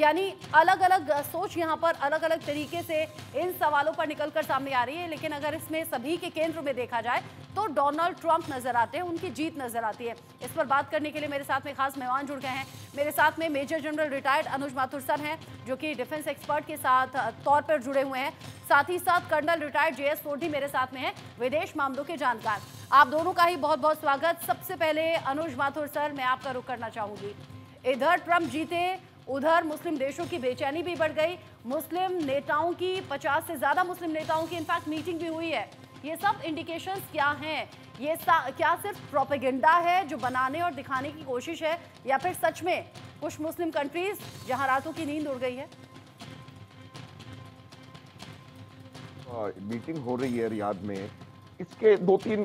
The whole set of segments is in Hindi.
यानी अलग अलग सोच यहाँ पर अलग अलग तरीके से इन सवालों पर निकलकर सामने आ रही है। लेकिन अगर इसमें सभी के केंद्र में देखा जाए तो डोनाल्ड ट्रंप नजर आते हैं, उनकी जीत नजर आती है। इस पर बात करने के लिए मेरे साथ में खास मेहमान जुड़ गए हैं। मेरे साथ में मेजर जनरल रिटायर्ड अनुज माथुर सर हैं, जो कि डिफेंस एक्सपर्ट के साथ तौर पर जुड़े हुए हैं। साथ ही साथ कर्नल रिटायर्ड JS सोढ़ी मेरे साथ में है, विदेश मामलों के जानकार। आप दोनों का ही बहुत बहुत स्वागत। सबसे पहले अनुज माथुर सर, मैं आपका रुख करना चाहूंगी। इधर ट्रंप जीते, उधर मुस्लिम देशों की बेचैनी भी बढ़ गई। मुस्लिम नेताओं की 50 से ज्यादा मुस्लिम नेताओं की इनफैक्ट मीटिंग भी हुई है। ये सब इंडिकेशंस क्या हैं? ये क्या सिर्फ प्रोपेगेंडा है जो बनाने और दिखाने की कोशिश है, या फिर सच में कुछ मुस्लिम कंट्रीज जहां रातों की नींद उड़ गई है? मीटिंग हो रही है रियाद में, इसके दो तीन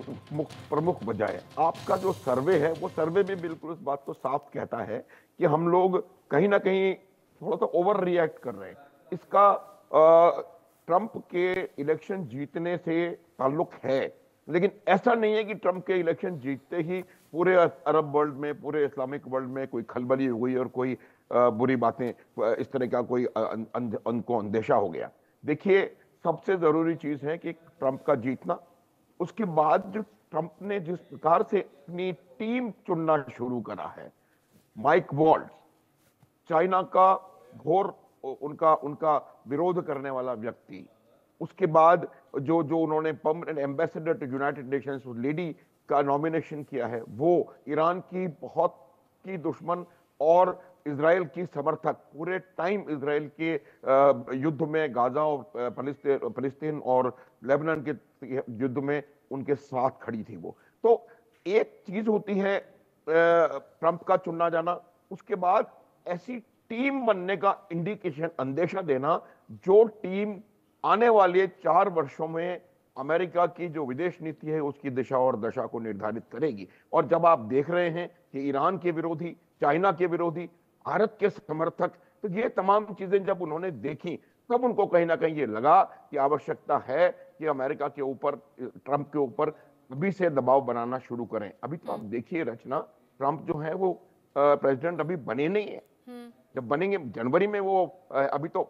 प्रमुख वजह है। आपका जो सर्वे है वो सर्वे भी बिल्कुल इस बात को साफ कहता है कि हम लोग कहीं ना कहीं थोड़ा सा ओवर रिएक्ट कर रहे हैं। इसका ट्रंप के इलेक्शन जीतने से ताल्लुक है, लेकिन ऐसा नहीं है कि ट्रंप के इलेक्शन जीतते ही पूरे अरब वर्ल्ड में, पूरे इस्लामिक वर्ल्ड में कोई खलबली हो गई और कोई बुरी बातें, इस तरह का कोई उनको अंदेशा हो गया। देखिए, सबसे जरूरी चीज है कि ट्रंप का जीतना, उसके बाद जो ट्रंप ने जिस प्रकार से अपनी टीम चुनना शुरू करा है, माइक वॉल्ट्ज, चाइना का घोर उनका विरोध करने वाला व्यक्ति, उसके बाद जो उन्होंने permanent ambassador to United Nations उस लेडी का नॉमिनेशन किया है, वो ईरान की बहुत की दुश्मन और इजराइल की समर्थक, पूरे टाइम इजराइल के युद्ध में, गाजा और फलस्तीन और लेबनान के युद्ध में उनके साथ खड़ी थी वो। तो एक चीज होती है ट्रंप का चुनना जाना, उसके बाद ऐसी टीम बनने का इंडिकेशन, अंदेशा देना जो टीम आने वाले 4 वर्षों में अमेरिका की जो विदेश नीति है उसकी दिशा और दशा को निर्धारित करेगी। और जब आप देख रहे हैं कि ईरान के विरोधी, चाइना के विरोधी, भारत के समर्थक, तो ये तमाम चीजें जब उन्होंने देखी तब उनको कहीं ना कहीं ये लगा कि आवश्यकता है कि अमेरिका के ऊपर, ट्रंप के ऊपर अभी से दबाव बनाना शुरू करें। अभी तो आप देखिए रचना, ट्रंप जो है वो प्रेसिडेंट अभी बने नहीं है। जब बनेंगे जनवरी में वो, अभी तो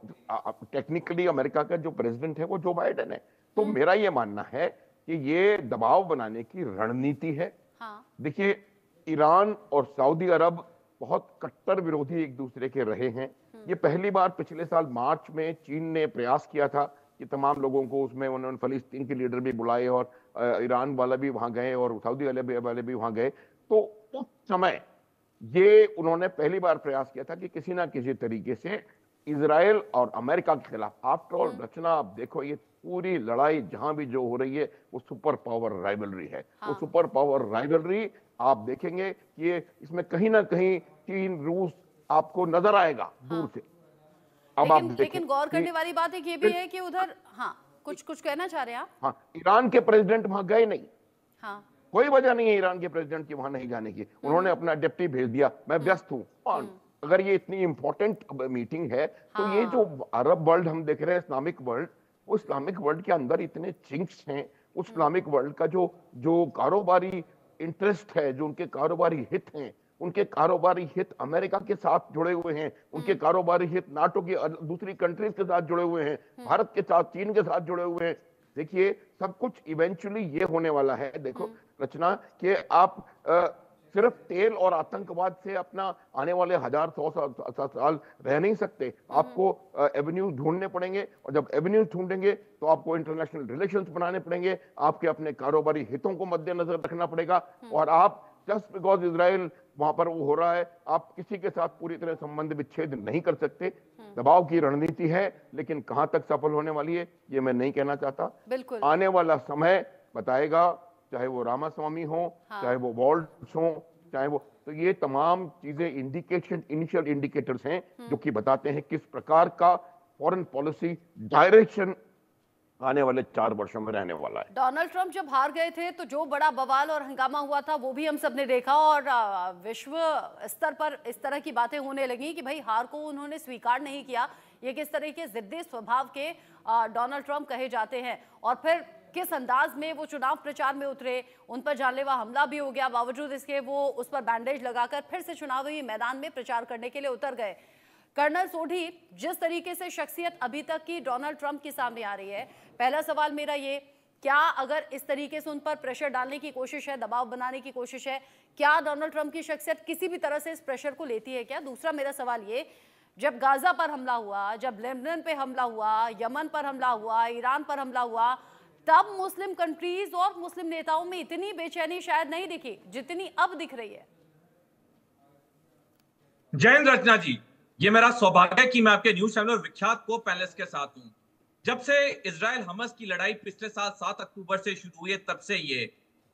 टेक्निकली अमेरिका का जो प्रेसिडेंट है वो जो बाइडेन है। तो मेरा ये मानना है कि ये दबाव बनाने की रणनीति है। हाँ। देखिए, ईरान और सऊदी अरब बहुत कट्टर विरोधी एक दूसरे के रहे हैं। ये पहली बार पिछले साल मार्च में चीन ने प्रयास किया था कि तमाम लोगों को, उसमें उन्होंने फलस्तीन के लीडर भी बुलाए और ईरान वाला भी वहां गए और सऊदी अरब वाले भी वहां गए। तो उस समय ये उन्होंने पहली बार प्रयास किया था कि किसी ना किसी तरीके से इजराइल और अमेरिका के खिलाफ, आफ्टर ऑल रचना आप देखो, ये पूरी लड़ाई जहां भी जो हो रही है वो सुपर पावर राइवलरी है। हाँ। वो सुपर पावर राइवलरी आप देखेंगे कि ये इसमें कहीं ना कहीं चीन, रूस आपको नजर आएगा दूर से। अब आप लेकिन गौर करने वाली बात एक ये भी है कि उधर, हाँ, कुछ कहना चाह रहे हैं आप? हाँ, ईरान के प्रेसिडेंट वहां गए नहीं। हाँ। कोई वजह नहीं है ईरान के प्रेसिडेंट की वहां नहीं जाने की। उन्होंने अपना डिप्टी भेज दिया, मैं व्यस्त हूं। अगर ये इतनी इंपॉर्टेंट तो है, तो ये जो अरब वर्ल्ड हम देख रहे हैं, इस्लामिक वर्ल्ड, वो इस्लामिक वर्ल्ड के अंदर इतने चिंक्स हैं। उस इस्लामिक वर्ल्ड का जो कारोबारी इंटरेस्ट है, जो उनके कारोबारी हित हैं, उनके कारोबारी हित अमेरिका के साथ जुड़े हुए हैं, उनके कारोबारी हित नाटो की दूसरी कंट्रीज के साथ जुड़े हुए हैं, भारत के साथ, चीन के साथ जुड़े हुए हैं। देखिए, सब कुछ इवेंचुअली ये होने वाला है। देखो रचना, कि आप सिर्फ तेल और आतंकवाद से अपना आने वाले 1000-100 साल रह नहीं सकते। आपको एवेन्यूज ढूंढने पड़ेंगे, और जब एवेन्यूज ढूंढेंगे तो आपको इंटरनेशनल रिलेशंस बनाने पड़ेंगे, आपके अपने कारोबारी हितों को मद्देनजर रखना पड़ेगा। और आप जस्ट बिकॉज इजराइल वहां पर वो हो रहा है, आप किसी के साथ पूरी तरह संबंध विच्छेद नहीं कर सकते। दबाव की रणनीति है, लेकिन कहां तक सफल होने वाली है ये मैं नहीं कहना चाहता। बिल्कुल। आने वाला समय बताएगा, चाहे वो रामास्वामी हो, हाँ। चाहे वो वॉल्ट्स हो, चाहे वो, तो ये तमाम चीजें इंडिकेशन, इनिशियल इंडिकेटर्स हैं जो कि बताते हैं किस प्रकार का फॉरेन पॉलिसी डायरेक्शन आने वाले 4 वर्षों में रहने वाला है। डोनाल्ड ट्रंप जब हार गए थे तो जो बड़ा बवाल और हंगामा हुआ था वो भी हम सब ने देखा, और विश्व स्तर पर इस तरह की बातें होने लगी कि भाई हार को उन्होंने स्वीकार नहीं किया। ये किस तरह के जिद्दी स्वभाव के डोनाल्ड ट्रंप कहे जाते हैं, और फिर किस अंदाज में वो चुनाव प्रचार में उतरे, उन पर जानलेवा हमला भी हो गया, बावजूद इसके वो उस पर बैंडेज लगाकर फिर से चुनावी मैदान में प्रचार करने के लिए उतर गए। कर्नल सोढी, जिस तरीके से शख्सियत अभी तक की डोनाल्ड ट्रंप के सामने आ रही है, पहला सवाल मेरा ये, क्या अगर इस तरीके से उन पर प्रेशर डालने की कोशिश है, दबाव बनाने की कोशिश है, क्या डोनाल्ड ट्रंप की शख्सियत किसी भी तरह से इस प्रेशर को लेती है क्या? दूसरा मेरा सवाल ये, जब गाजा पर हमला हुआ, जब लेबनान पे हमला हुआ, यमन पर हमला हुआ, ईरान पर हमला हुआ, तब मुस्लिम कंट्रीज और मुस्लिम नेताओं में इतनी बेचैनी शायद नहीं दिखी जितनी अब दिख रही है। जय हिंद रचना जी, ये मेरा सौभाग्य है कि मैं आपके न्यूज चैनल विख्यात को पैलेस के साथ हूं। जब से इजराइल हमास की लड़ाई पिछले साल 7 अक्टूबर से शुरू हुई है, तब से ये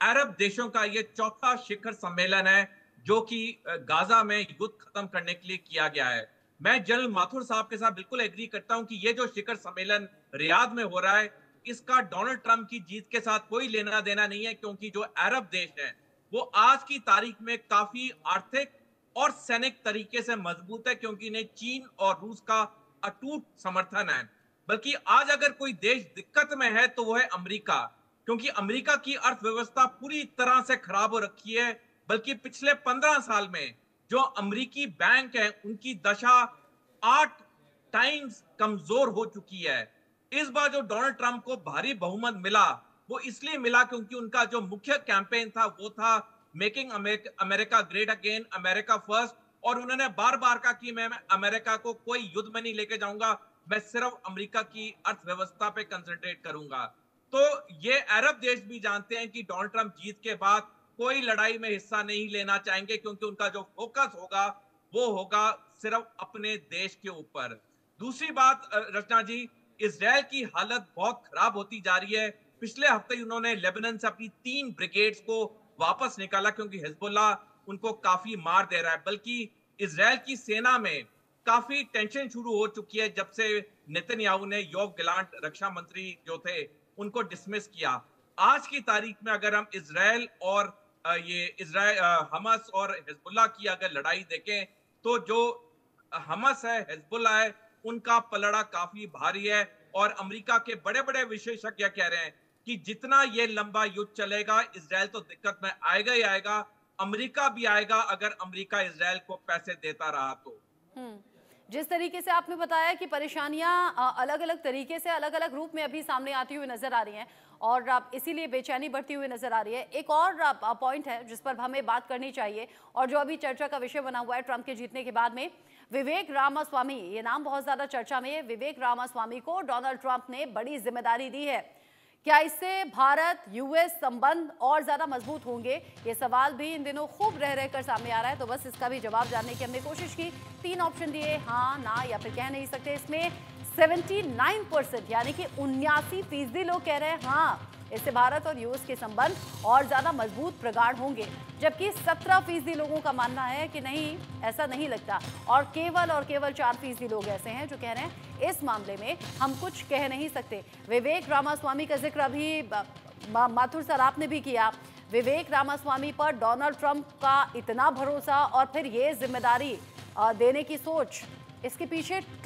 अरब देशों का ये चौथा शिखर सम्मेलन है जो कि गाजा में युद्ध खत्म करने के लिए किया गया है। मैं जनरल माथुर साहब के साथ बिल्कुल एग्री करता हूं कि ये जो शिखर सम्मेलन रियाद में हो रहा है, इसका डोनाल्ड ट्रंप की जीत के साथ कोई लेना देना नहीं है, क्योंकि जो अरब देश है वो आज की तारीख में काफी आर्थिक और सैनिक तरीके से मजबूत है, क्योंकि इन्हें चीन और रूस का अटूट समर्थन है। बल्कि आज अगर कोई देश दिक्कत में है तो वो है अमेरिका, क्योंकि अमेरिका की अर्थव्यवस्था पूरी तरह से खराब हो रखी है। बल्कि पिछले 15 साल में जो अमेरिकी बैंक है उनकी दशा 8 टाइम्स कमजोर हो चुकी है। इस बार जो डोनाल्ड ट्रंप को भारी बहुमत मिला वो इसलिए मिला क्योंकि उनका जो मुख्य कैंपेन था वो था making America great again, America first. और उन्होंने बार बार कहा कि मैं अमेरिका को कोई युद्ध में नहीं लेके जाऊंगा, मैं सिर्फ अमेरिका की अर्थव्यवस्था पे कंसंट्रेट करूंगा। तो ये अरब देश भी जानते हैं कि डोनाल्ड ट्रंप जीत के बाद कोई लड़ाई में हिस्सा नहीं लेना चाहेंगे, क्योंकि उनका जो फोकस होगा वो होगा सिर्फ अपने देश के ऊपर। दूसरी बात रचना जी, इजराइल की हालत बहुत खराब होती जा रही है। पिछले हफ्ते उन्होंने लेबनान से अपनी 3 ब्रिगेड्स को वापस निकाला, क्योंकि हिजबुल्लाह उनको काफी मार दे रहा है। बल्कि इजराइल की सेना में काफी टेंशन शुरू हो चुकी है जब से नेतन्याहू ने योव गैलेंट रक्षा मंत्री जो थे उनको डिसमिस किया। आज की तारीख में अगर हम इजराइल और हमास और हिजबुल्लाह की अगर लड़ाई देखें तो जो हमास है, हिजबुल्लाह है, उनका पलड़ा काफी भारी है। और अमेरिका के बड़े बड़े विशेषज्ञ कह रहे हैं कि जितना ये लंबा युद्ध चलेगा इजराइल तो दिक्कत में आएगा ही आएगा, अमेरिका भी आएगा अगर अमेरिका इजराइल को पैसे देता रहा तो। जिस तरीके से आपने बताया कि परेशानियां अलग अलग तरीके से अलग अलग रूप में अभी सामने आती हुई नजर आ रही हैं और इसीलिए बेचैनी बढ़ती हुई नजर आ रही है। एक और पॉइंट है जिस पर हमें बात करनी चाहिए और जो अभी चर्चा का विषय बना हुआ है ट्रंप के जीतने के बाद में, विवेक रामास्वामी, ये नाम बहुत ज्यादा चर्चा में है। विवेक रामास्वामी को डोनाल्ड ट्रंप ने बड़ी जिम्मेदारी दी है। क्या इससे भारत यूएस संबंध और ज्यादा मजबूत होंगे? ये सवाल भी इन दिनों खूब रह रहकर सामने आ रहा है, तो बस इसका भी जवाब जानने की हमने कोशिश की। 3 ऑप्शन दिए, हाँ, ना या फिर कह नहीं सकते। इसमें 79% यानी कि 79% लोग कह रहे हैं हाँ, इससे भारत और यूएस के संबंध और ज्यादा मजबूत प्रगाढ़ होंगे, जबकि 17% लोगों का मानना है कि नहीं, ऐसा नहीं लगता। और केवल 4% लोग ऐसे हैं जो कह रहे हैं इस मामले में हम कुछ कह नहीं सकते। विवेक रामास्वामी का जिक्र अभी माथुर सर आपने भी किया। विवेक रामास्वामी पर डोनाल्ड ट्रंप का इतना भरोसा और फिर ये जिम्मेदारी देने की सोच, इसके पीछे